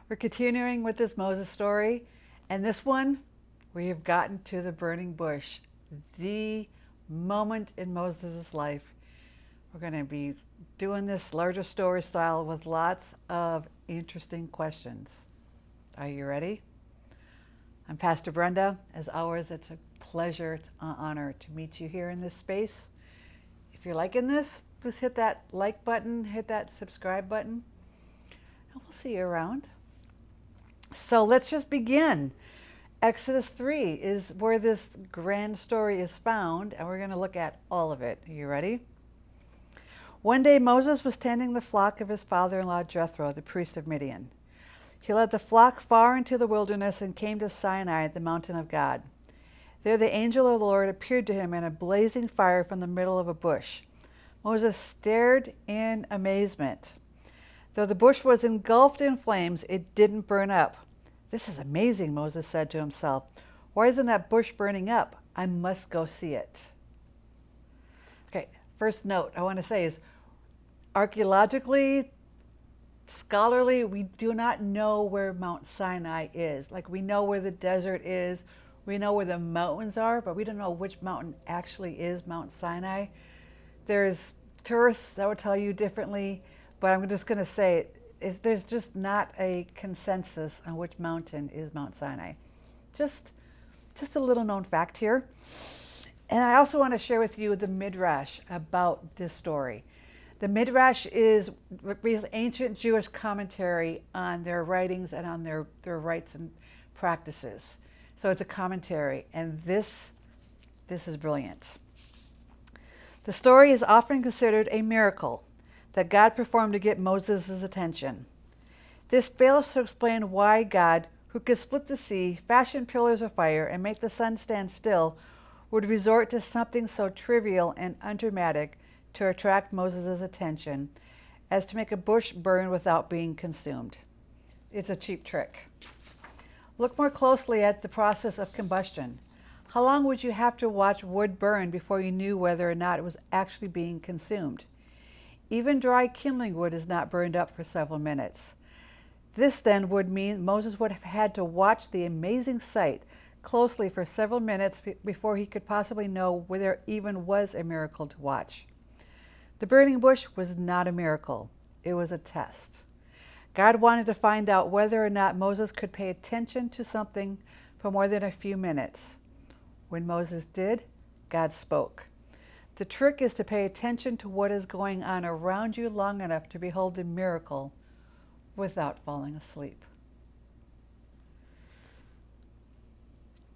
We're continuing with this Moses story, and this one, we have gotten to the burning bush, the moment in Moses' life. We're going to be doing this larger story style with lots of interesting questions. Are you ready? I'm Pastor Brenda. As always, it's a pleasure, it's an honor to meet you here in this space. If you're liking this, please hit that like button, hit that subscribe button, and we'll see you around. So let's just begin. Exodus 3 is where this grand story is found, and we're going to look at all of it. Are you ready? One day Moses was tending the flock of his father-in-law Jethro, the priest of Midian. He led the flock far into the wilderness and came to Sinai, the mountain of God. There the angel of the Lord appeared to him in a blazing fire from the middle of a bush. Moses stared in amazement. Though the bush was engulfed in flames, it didn't burn up. "This is amazing," Moses said to himself. "Why isn't that bush burning up? I must go see it." Okay, first note I want to say is archaeologically, scholarly, we do not know where Mount Sinai is. Like, we know where the desert is, we know where the mountains are, but we don't know which mountain actually is Mount Sinai. There's tourists that would tell you differently, but I'm just going to say there's just not a consensus on which mountain is Mount Sinai. Just a little known fact here. And I also want to share with you the Midrash about this story. The Midrash is ancient Jewish commentary on their writings and on their rites and practices. So it's a commentary, and this is brilliant. The story is often considered a miracle that God performed to get Moses' attention. This fails to explain why God, who could split the sea, fashion pillars of fire, and make the sun stand still, would resort to something so trivial and undramatic to attract Moses' attention as to make a bush burn without being consumed. It's a cheap trick. Look more closely at the process of combustion. How long would you have to watch wood burn before you knew whether or not it was actually being consumed? Even dry kindling wood is not burned up for several minutes. This then would mean Moses would have had to watch the amazing sight closely for several minutes before he could possibly know whether there even was a miracle to watch. The burning bush was not a miracle. It was a test. God wanted to find out whether or not Moses could pay attention to something for more than a few minutes. When Moses did, God spoke. The trick is to pay attention to what is going on around you long enough to behold the miracle without falling asleep.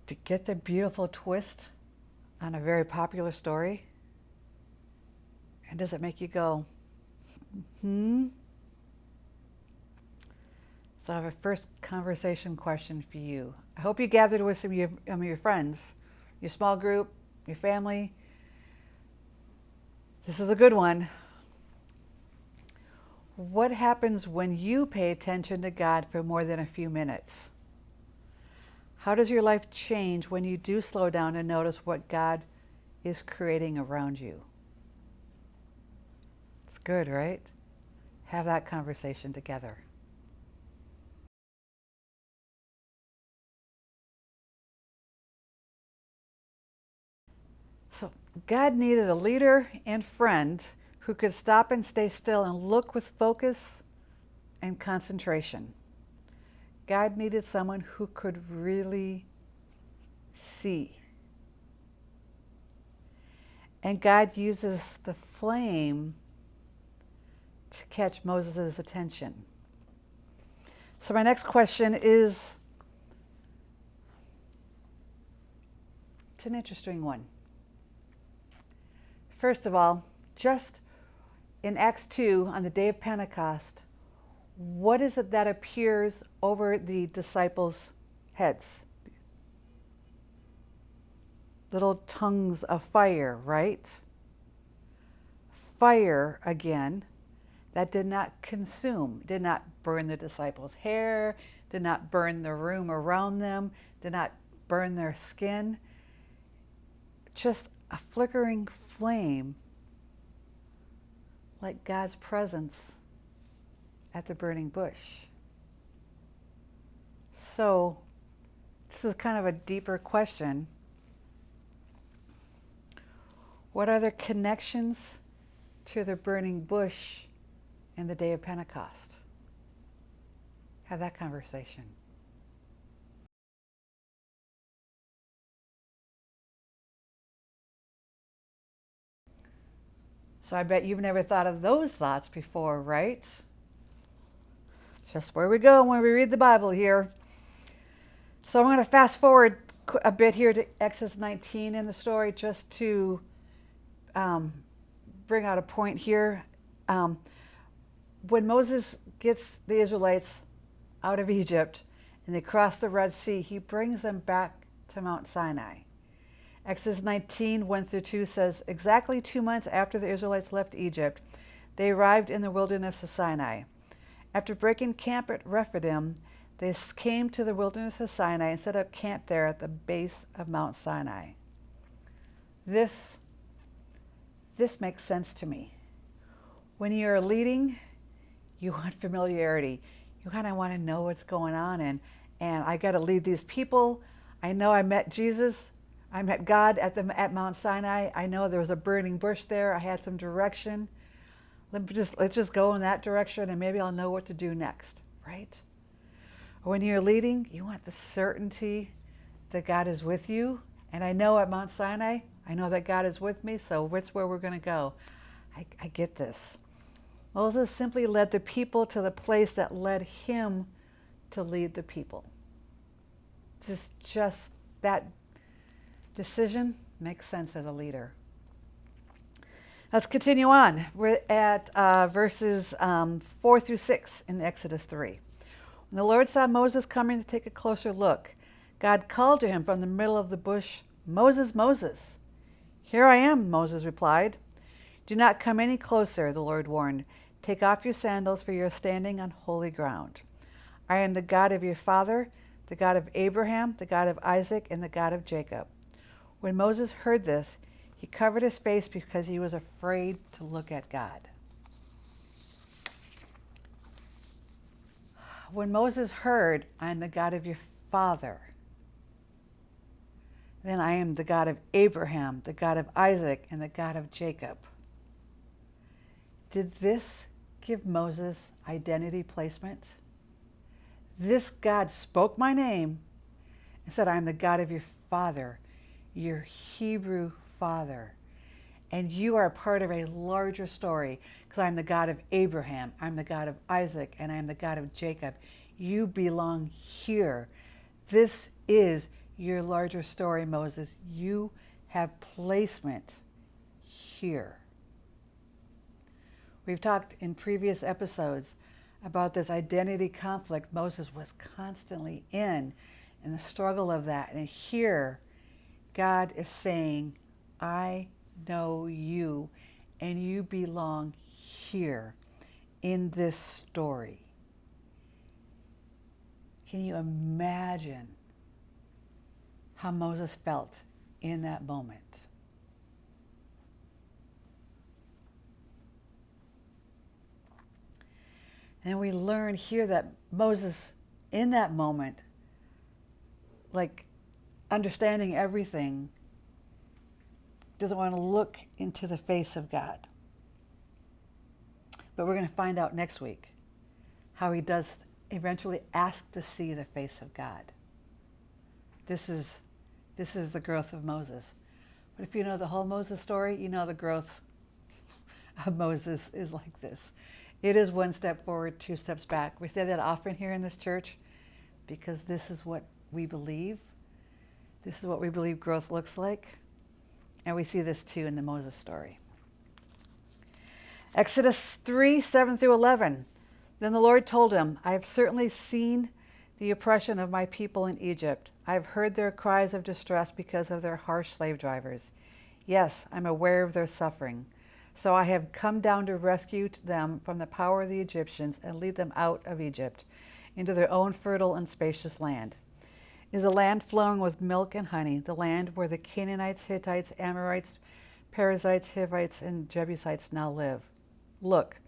To get the beautiful twist on a very popular story, and does it make you go, So I have a first conversation question for you. I hope you gathered with some of your friends, your small group, your family. This is a good one. What happens when you pay attention to God for more than a few minutes? How does your life change when you do slow down and notice what God is creating around you? It's good, right? Have that conversation together. So God needed a leader and friend who could stop and stay still and look with focus and concentration. God needed someone who could really see. And God uses the flame to catch Moses' attention. So my next question is, it's an interesting one. First of all, just in Acts 2, on the day of Pentecost, what is it that appears over the disciples' heads? Little tongues of fire, right? Fire, again, that did not consume, did not burn the disciples' hair, did not burn the room around them, did not burn their skin. Just a flickering flame, like God's presence at the burning bush. So this is kind of a deeper question. What are the connections to the burning bush in the day of Pentecost? Have that conversation. So I bet you've never thought of those thoughts before, right? Just where we go when we read the Bible here. So I'm going to fast forward a bit here to Exodus 19 in the story just to bring out a point here. When Moses gets the Israelites out of Egypt and they cross the Red Sea, he brings them back to Mount Sinai. Exodus 19, 1-2 says, exactly 2 months after the Israelites left Egypt, they arrived in the wilderness of Sinai. After breaking camp at Rephidim, they came to the wilderness of Sinai and set up camp there at the base of Mount Sinai. This makes sense to me. When you're leading, you want familiarity. You kind of want to know what's going on, and I got to lead these people. I know I met Jesus. I met God at Mount Sinai. I know there was a burning bush there. I had some direction. Let's just go in that direction, and maybe I'll know what to do next, right? When you're leading, you want the certainty that God is with you. And I know at Mount Sinai, I know that God is with me, so it's where we're going to go. I get this. Moses simply led the people to the place that led him to lead the people. Just that decision makes sense as a leader. Let's continue on. We're at verses 4-6 in Exodus 3. When the Lord saw Moses coming to take a closer look, God called to him from the middle of the bush, Moses, Moses. Here I am, Moses replied. Do not come any closer, the Lord warned. Take off your sandals, for you are standing on holy ground. I am the God of your father, the God of Abraham, the God of Isaac, and the God of Jacob. When Moses heard this, he covered his face because he was afraid to look at God. When Moses heard, I am the God of your father, then I am the God of Abraham, the God of Isaac, and the God of Jacob. Did this give Moses identity placement? This God spoke my name and said, I am the God of your father, your Hebrew father. And you are part of a larger story because I'm the God of Abraham, I'm the God of Isaac, and I am the God of Jacob. You belong here. This is your larger story, Moses. You have placement here. We've talked in previous episodes about this identity conflict Moses was constantly in and the struggle of that. And here, God is saying, I know you, and you belong here in this story. Can you imagine how Moses felt in that moment? And we learn here that Moses, in that moment, like understanding everything, doesn't want to look into the face of God. But we're going to find out next week how he does eventually ask to see the face of God. This is the growth of Moses. But if you know the whole Moses story, you know the growth of Moses is like this. It is one step forward, 2 steps back. We say that often here in this church because this is what we believe. This is what we believe growth looks like. And we see this too in the Moses story. Exodus 3, 7-11. Then the Lord told him, I have certainly seen the oppression of my people in Egypt. I have heard their cries of distress because of their harsh slave drivers. Yes, I'm aware of their suffering. So I have come down to rescue them from the power of the Egyptians and lead them out of Egypt into their own fertile and spacious land. It is a land flowing with milk and honey, the land where the Canaanites, Hittites, Amorites, Perizzites, Hivites, and Jebusites now live. Look,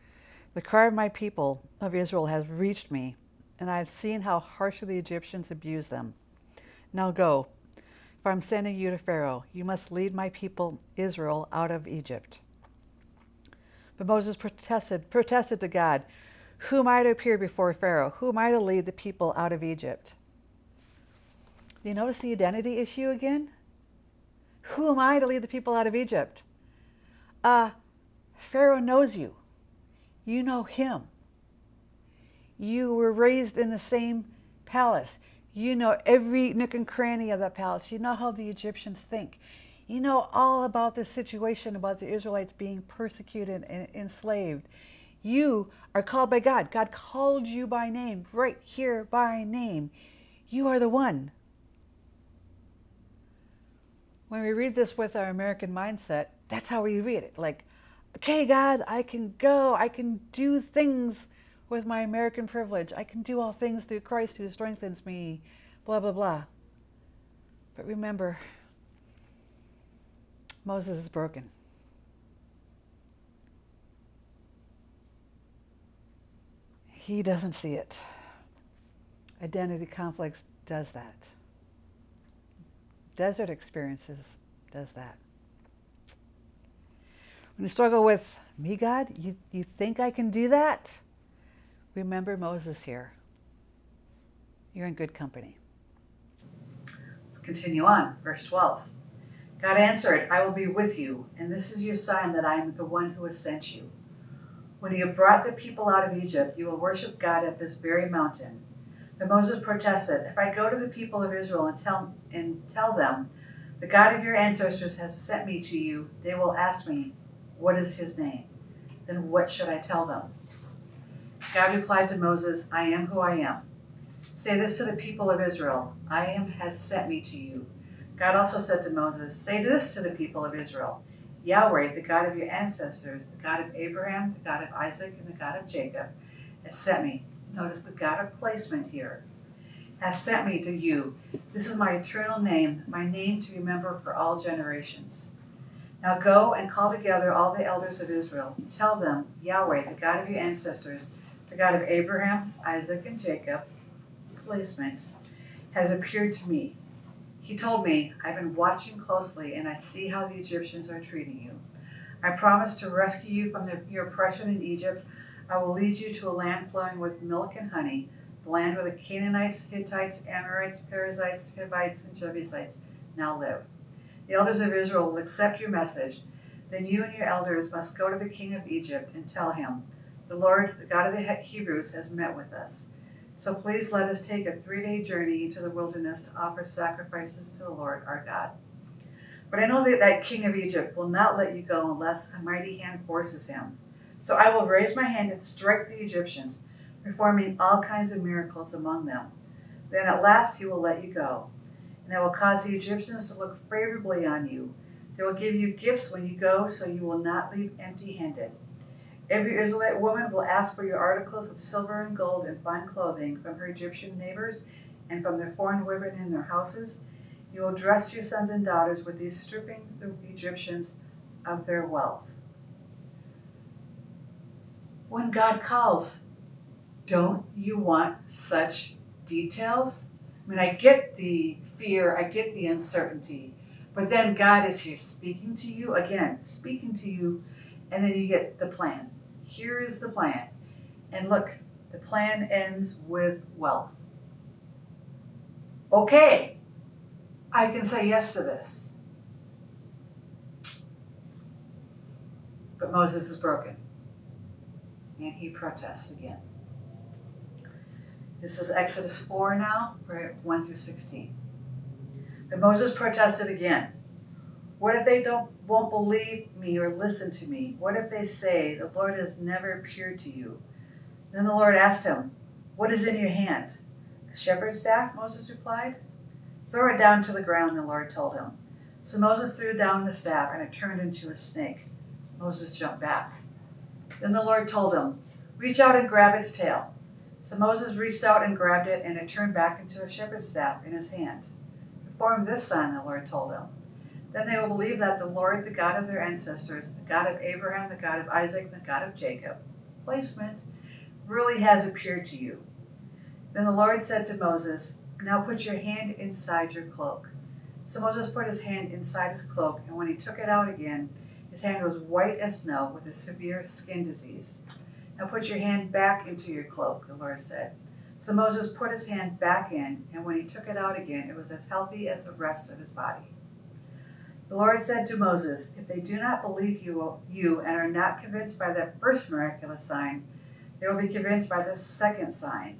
the cry of my people of Israel has reached me, and I've seen how harshly the Egyptians abuse them. Now go, for I'm sending you to Pharaoh. You must lead my people Israel out of Egypt." But Moses protested to God, "Who am I to appear before Pharaoh? Who am I to lead the people out of Egypt?" Do you notice the identity issue again? Who am I to lead the people out of Egypt? Pharaoh knows you. You know him. You were raised in the same palace. You know every nook and cranny of that palace. You know how the Egyptians think. You know all about the situation about the Israelites being persecuted and enslaved. You are called by God. God called you by name, right here by name. You are the one. When we read this with our American mindset, that's how we read it. Like, okay, God, I can go. I can do things with my American privilege. I can do all things through Christ who strengthens me, blah, blah, blah. But remember, Moses is broken. He doesn't see it. Identity conflicts does that. Desert experiences does that. When you struggle with, me, God, you think I can do that? Remember Moses here. You're in good company. Let's continue on. Verse 12. God answered, "I will be with you, and this is your sign that I am the one who has sent you. When you have brought the people out of Egypt, you will worship God at this very mountain." But Moses protested, "If I go to the people of Israel and tell them, the God of your ancestors has sent me to you, they will ask me, 'What is his name?' Then what should I tell them?" God replied to Moses, "I am who I am. Say this to the people of Israel, 'I am has sent me to you.'" God also said to Moses, "Say this to the people of Israel, 'Yahweh, the God of your ancestors, the God of Abraham, the God of Isaac, and the God of Jacob, has sent me." Notice the God of placement here. "Has sent me to you. This is my eternal name, my name to remember for all generations. Now go and call together all the elders of Israel. Tell them, 'Yahweh, the God of your ancestors, the God of Abraham, Isaac, and Jacob,'" placement, "has appeared to me. He told me, 'I've been watching closely, and I see how the Egyptians are treating you. I promised to rescue you from your oppression in Egypt. I will lead you to a land flowing with milk and honey, the land where the Canaanites, Hittites, Amorites, Perizzites, Hivites, and Jebusites now live. The elders of Israel will accept your message. Then you and your elders must go to the king of Egypt and tell him, 'The Lord, the God of the Hebrews, has met with us. So please let us take a 3-day journey into the wilderness to offer sacrifices to the Lord our God. But I know that king of Egypt will not let you go unless a mighty hand forces him. So I will raise my hand and strike the Egyptians, performing all kinds of miracles among them. Then at last he will let you go. And I will cause the Egyptians to look favorably on you. They will give you gifts when you go, so you will not leave empty-handed. Every Israelite woman will ask for your articles of silver and gold and fine clothing from her Egyptian neighbors and from their foreign women in their houses. You will dress your sons and daughters with these, stripping the Egyptians of their wealth." When God calls, don't you want such details? I mean, I get the fear, I get the uncertainty, but then God is here speaking to you, and then you get the plan. Here is the plan. And look, the plan ends with wealth. Okay, I can say yes to this. But Moses is broken, and he protests again. This is Exodus 4 now, 1 through 16. But Moses protested again. "What if they won't believe me or listen to me? What if they say, 'The Lord has never appeared to you'?" Then the Lord asked him, "What is in your hand?" "A shepherd's staff," Moses replied. "Throw it down to the ground," the Lord told him. So Moses threw down the staff, and it turned into a snake. Moses jumped back. Then the Lord told him, "Reach out and grab its tail." So Moses reached out and grabbed it, and it turned back into a shepherd's staff in his hand. "Perform this sign," the Lord told him. "Then they will believe that the Lord, the God of their ancestors, the God of Abraham, the God of Isaac, and the God of Jacob," placement, "really has appeared to you." Then the Lord said to Moses, "Now put your hand inside your cloak." So Moses put his hand inside his cloak, and when he took it out again, his hand was white as snow with a severe skin disease. "Now put your hand back into your cloak," the Lord said. So Moses put his hand back in, and when he took it out again, it was as healthy as the rest of his body. The Lord said to Moses, "If they do not believe you and are not convinced by that first miraculous sign, they will be convinced by the second sign.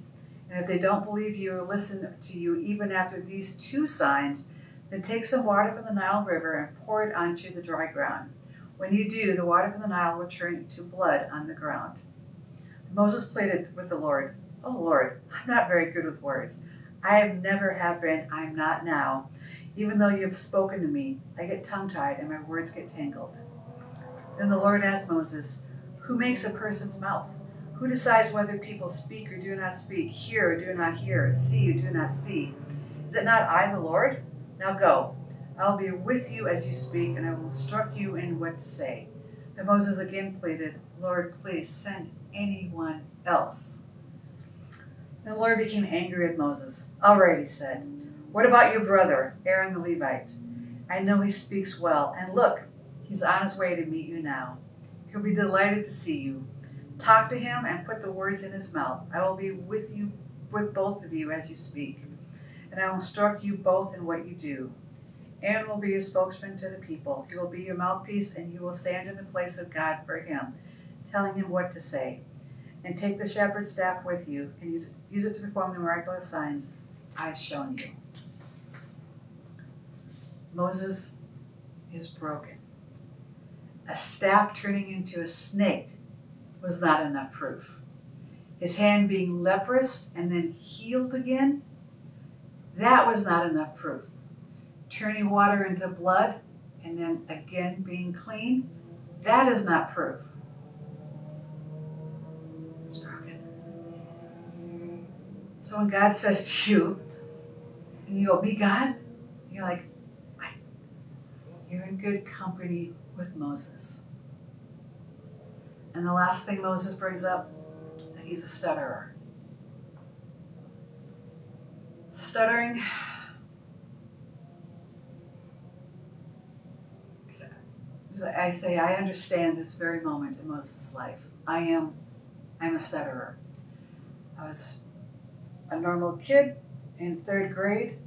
And if they don't believe you or listen to you even after these two signs, then take some water from the Nile River and pour it onto the dry ground. When you do, the water from the Nile will turn into blood on the ground." Moses pleaded with the Lord, "Oh Lord, I'm not very good with words. I have never have been, I'm not now. Even though you have spoken to me, I get tongue-tied and my words get tangled." Then the Lord asked Moses, "Who makes a person's mouth? Who decides whether people speak or do not speak, hear or do not hear, see or do not see? Is it not I, the Lord? Now go. I will be with you as you speak, and I will instruct you in what to say." Then Moses again pleaded, "Lord, please send anyone else." Then the Lord became angry with Moses. "All right," he said. "What about your brother, Aaron the Levite? I know he speaks well, and look, he's on his way to meet you now. He'll be delighted to see you. Talk to him and put the words in his mouth. I will be with both of you as you speak, and I will instruct you both in what you do. Aaron will be your spokesman to the people. He will be your mouthpiece, and you will stand in the place of God for him, telling him what to say. And take the shepherd's staff with you, and use it to perform the miraculous signs I've shown you." Moses is broken. A staff turning into a snake was not enough proof. His hand being leprous and then healed again, that was not enough proof. Turning water into blood and then again being clean, that is not proof. It's broken. So when God says to you, and you go, "Me, God?" You're like, you're in good company with Moses. And the last thing Moses brings up is that he's a stutterer. Stuttering, I say, I understand this very moment in Moses' life. I'm a stutterer. I was a normal kid in 3rd grade.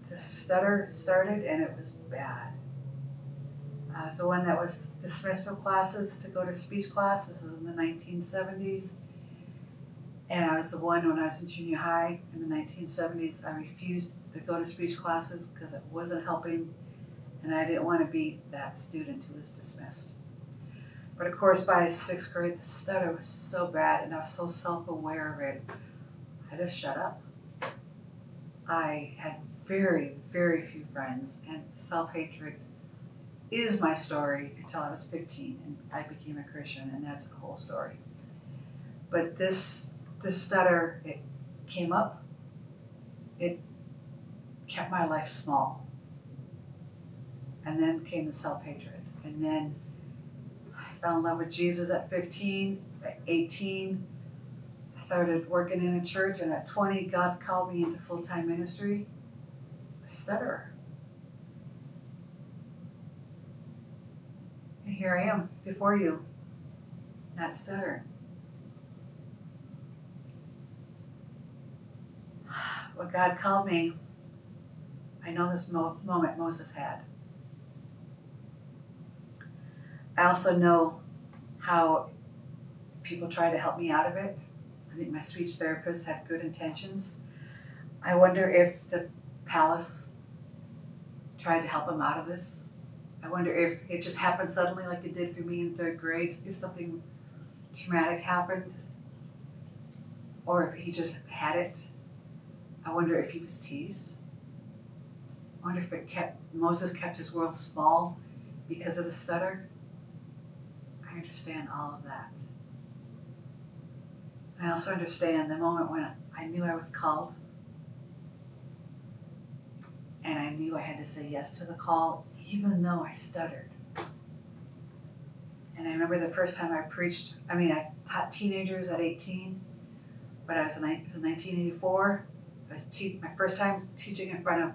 This stutter started and it was bad. I was the one that was dismissed from classes to go to speech class. This was in the 1970s. And I was the one when I was in junior high in the 1970s. I refused to go to speech classes because it wasn't helping. And I didn't want to be that student who was dismissed. But of course, by 6th grade, the stutter was so bad and I was so self-aware of it, I just shut up. I had very, very few friends, and self-hatred is my story until I was 15 and I became a Christian, and that's the whole story. But this stutter, it came up, it kept my life small. And then came the self-hatred. And then I fell in love with Jesus at 15, at 18. I started working in a church, and at 20, God called me into full-time ministry. A stutterer. And here I am before you, not stuttering. When God called me, I know this moment Moses had. I also know how people try to help me out of it. I think my speech therapist had good intentions. I wonder if the palace tried to help him out of this. I wonder if it just happened suddenly like it did for me in 3rd grade, if something traumatic happened, or if he just had it. I wonder if he was teased. I wonder if Moses kept his world small because of the stutter. I understand all of that. I also understand the moment when I knew I was called, and I knew I had to say yes to the call, even though I stuttered. And I remember the first time I taught teenagers at 18, but I was in 1984. I was my first time teaching in front of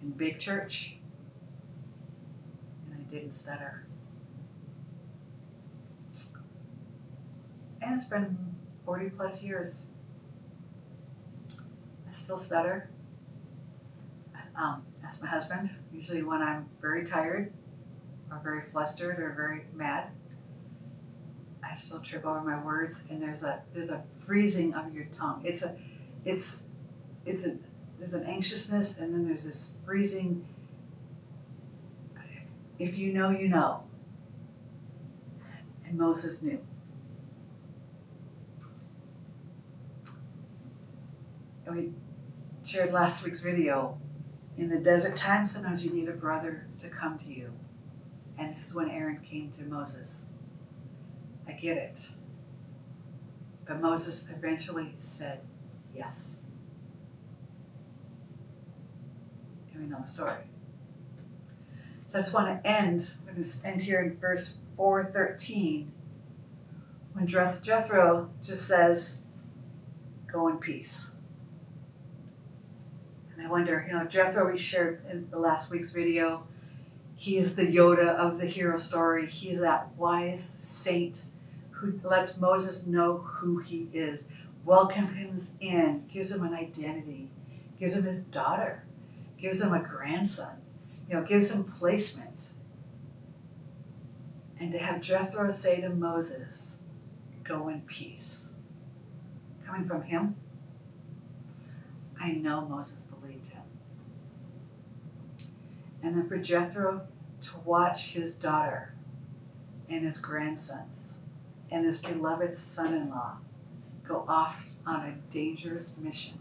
in big church, and I didn't stutter. And it's been 40 plus years. I still stutter. That's my husband. Usually when I'm very tired or very flustered or very mad, I still trip over my words, and there's a freezing of your tongue. There's an anxiousness, and then there's this freezing. If you know, you know. And Moses knew. And we shared last week's video. In the desert time, sometimes you need a brother to come to you. And this is when Aaron came to Moses. I get it. But Moses eventually said yes. And we know the story. So I just want to end. I'm going to end here in verse 4:13, when Jethro just says, "Go in peace." And I wonder, Jethro, we shared in the last week's video, he's the Yoda of the hero story. He's that wise saint who lets Moses know who he is, welcomes him in, gives him an identity, gives him his daughter, gives him a grandson, gives him placement. And to have Jethro say to Moses, "Go in peace," coming from him, I know Moses believed him. And then for Jethro to watch his daughter and his grandsons and his beloved son-in-law go off on a dangerous mission.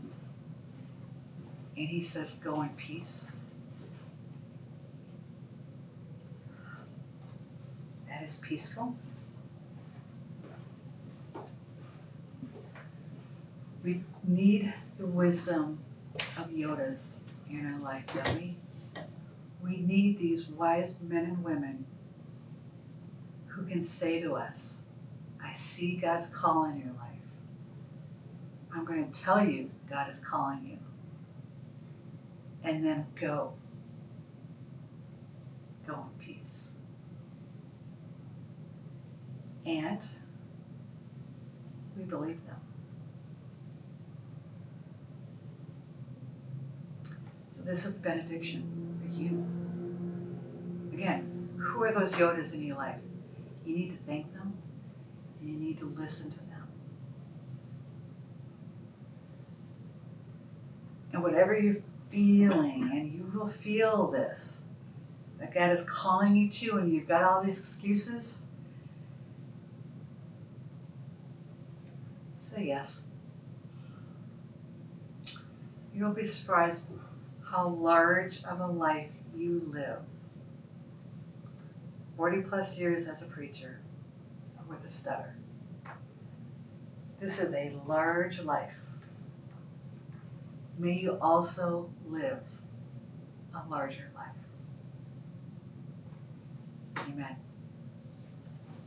And he says, "Go in peace." That is peaceful. We need the wisdom of Yodas in our life, don't we? We need these wise men and women who can say to us, "I see God's call in your life. I'm going to tell you God is calling you." And then go. Go in peace. And we believe them. So this is the benediction for you. Again, who are those Yodas in your life? You need to thank them, and you need to listen to them. And whatever you're feeling, and you will feel this, that God is calling you to, and you've got all these excuses, say yes. You'll be surprised how large of a life you live. 40 plus years as a preacher with a stutter. This is a large life. May you also live a larger life. Amen.